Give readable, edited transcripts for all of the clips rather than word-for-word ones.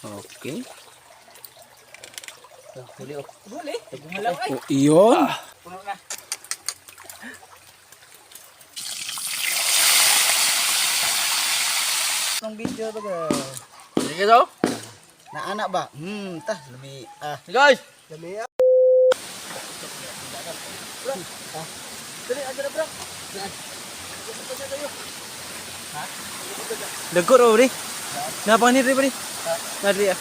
Okay. Huli oh. Huli. Gumalaw ay. Oh, iyon. Puno na. Itong video to ga. Sige daw. Naanak ba? Tah lumi Guys. lumi Dali aja na bro. Dagko raw ri. Napang ni ri bari. Nadri ah.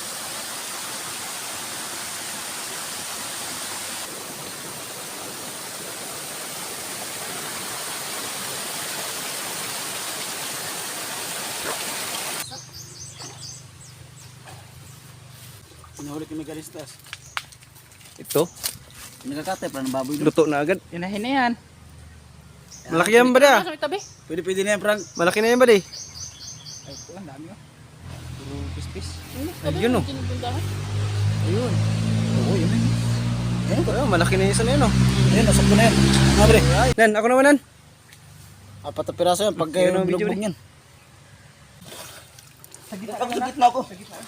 Pinahuli kami garistas. Ito, Nagkakatay pa ng baboy doon. luto na agad. Inahin na yan. Malaki yan ba da? Sa may tabi. Pwede na yan, Frank. Malaki na yan ba di? Ay, ito ang dami oh. Puro pis-pis. Ayun oh. Ayun. Oo, yun na yun. Oh, malaki na yung isa na yun oh. Ayun, nasok ko na yan. Nga bre. Nan, ako naman nan. 4 na piraso yan pag kayo Ayun ang ng video, lugbog yan. Sa gitna ako. Sa gitna.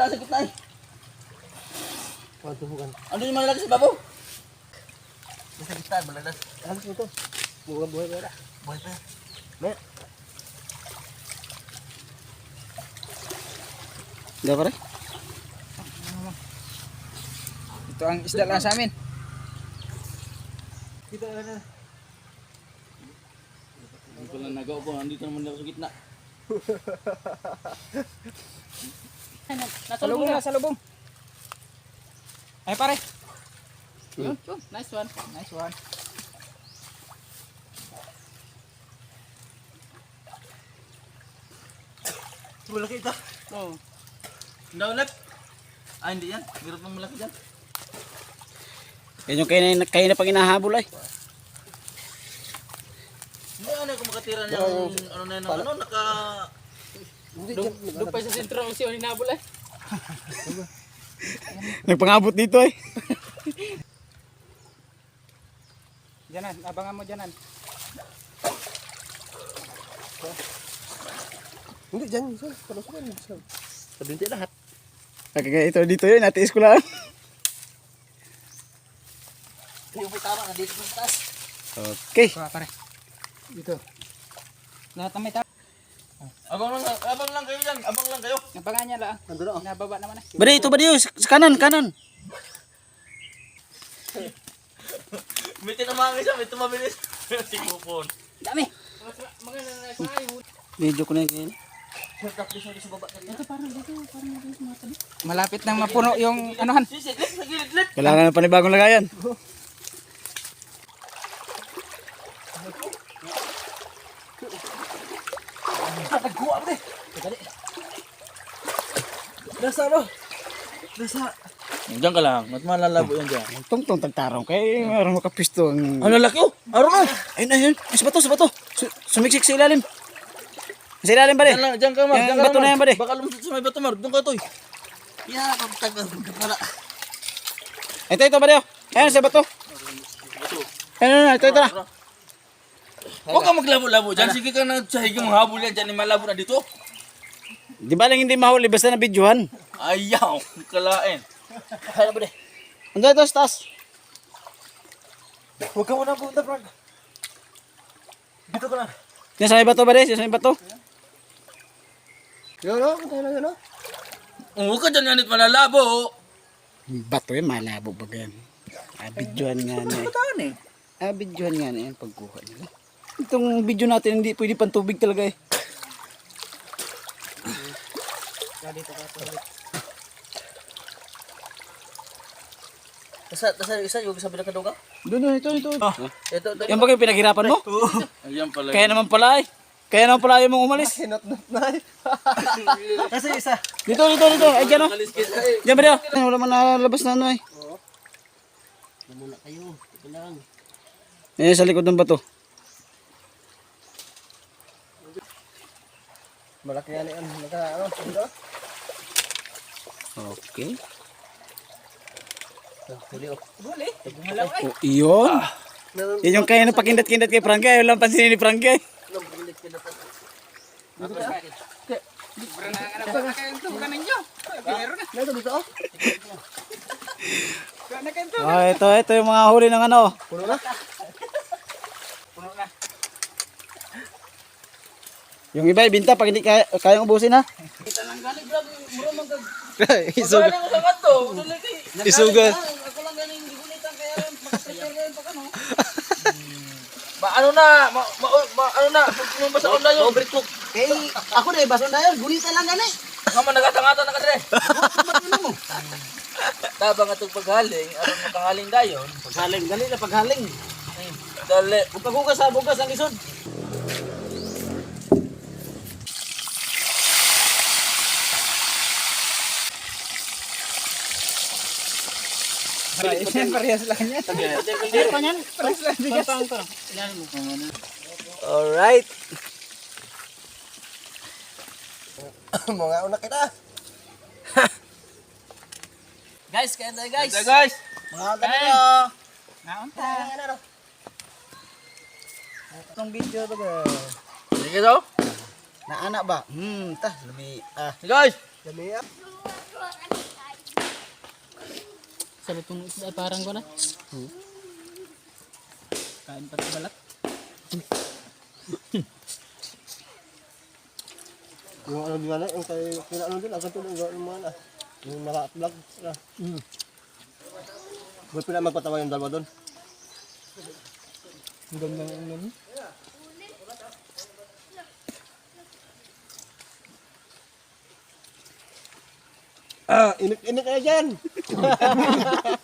Sa gitna eh. Ano yung malalaki sa babaw? Sa gitna, malalas. Ano ito? Buhay ba? Buhay pa. Hindi pare? Ito ang isda lang sa amin. Hindi pala nagaw ko, nandito naman ako sa gitna. Nasa lubong na, sa lubong. Ay pare. Yun, nice one. Nice one. Malaki ito. Oh. Naulat. Ah, hindi yan. Meron pang malaki dyan. Yan yung kayo na pang inahabol ay. Hindi ano kung makatira niya ng ano na yun, ano, naka... Doon pa sa sentro ang siya hinabol eh. Nagpangabot dito ay. Diyanan, abangan mo diyanan. Hindi, dyan. Palusukan. Sabinti lahat. Kaya ito dito yun, natiis ko lang. Yung may tama, nandito sa taas. Okay. Kuha pare. Dito. Lahat na may tao. Abang lang kayo dyan, abang lang kayo. Abangan niya lang. Nandun Nababa naman eh. Bari, ito ba diyo? Sa kanan. May tinamang isa, may tumabilis. Si Kupon. Dami. Video ko na yun. Malapit nang mapuno yung anuhan. Sisi, lit, sa gilid, lit. Kailangan ng panibagong lagayan. Diyan ka lang, mas malalabo yan dyan. Tungtong tagtarong kay marang makapisto ang... Ano laki oh? Araw na! Ayun. Ay, sa bato. Sumiksik sa ilalim. Sa ilalim ba Diyan lang, diyan ka Mar. Yung Diyan ka bato na yan, Mar. buddy. Baka lumusot sa may bato Mar. Doon ka toy. Yeah, pagtagal. Para. Ito ba diyo? Ayun, sa bato. Ayun, ito na. Huwag ka maglabo-labo dyan. Sige ka na sa higing habol yan dyan. Malabo na dito. Di ba lang hindi mahuli, basta na videohan. Ayaw. Kalain. Kaya ba de? Ando ito, sa taas. Huwag ka muna punta, Frank. Dito ka na. Yan sa may bato ba diyo? Sa may bato. Huwag ka dyan yanit malalabo. Bato yan, malabo ba yan? Videohan nga na eh. Bataan eh. Videohan nga na yan, pagkuha nila. Itong video natin hindi pwede pang tubig talaga eh. Isa yung sabi na kaduga? Doon, ito. Ito. Yan ba kayo pinaghirapan mo? Ayan pala. Kaya naman pala eh. Kaya naman pala ayaw mong umalis. Kasi isa. Dito. Ay, dyan o. Kaliskis ay. Diyan ba diyo? Wala man nalabas na ano eh. Muna kayo. Ito lang. Ayan sa likod ng bato. Malaki yan yan. Okay. Huli oh. Huli. Gumalaw ay. Oh, iyon. Yan yung kaya na pakindat-kindat kay Frankie. Ayaw lang pansinin ni Frankie. Libre na nga na kayo ito. Bukan ninyo. Meron na. Dito dito oh. Bukan na kayo ito. Oh, ito yung mga huli ng ano. Puno na. Puno na. Yung iba ibinta pag hindi kayang ubusin ha. Kita lang galing. Grabe. Mura man kag. Isuga. Galing ko sa kanto. Isuga. Ako lang galing. Hindi gulitan kaya rin. Makaprepare rin pa ka no. Ano na? Ano na? Yung basa ko na yun. Overcook. Eh, ako na bason dayon, gulitan lang gani. Nga man nagatangatan na ka dire. Tabang atong paghaling, aron makahaling dayon. Paghaling, gali na paghaling. Dali. Ang paghugas sa bugas ang isod. Parehas lang yan. Parehas lang bigas. Alright. Mga una kita. Guys, kaya tayo guys. Ito guys. Mga una kita. Naunta. Itong video to guys. Sige daw. Naana ba? Lumi. Guys. Lumi ah. Sa lutong isda parang ko na. Kain pa sa balat. Yung ano di mana, yung kay kina ano din, ang tuloy yung mga yung maraat vlog. Buat pila magpatawa yung dalawa doon. Ang ganda ng ano. Init kayo dyan.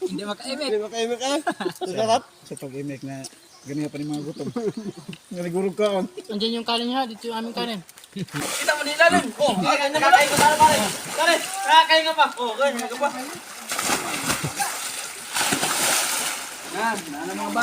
Hindi makaimik. Hindi makaimik ah. Sarap. Sa pag-imik na ganyan pa rin mga gutom. Naligurog ka on. Andiyan yung kanin niya. Dito yung aming kanin. Kita mo nilalim. Oh, Kakain ka para pare. Pare, kakain ka pa. Oh, kakain ka pa. Yan. Ano mga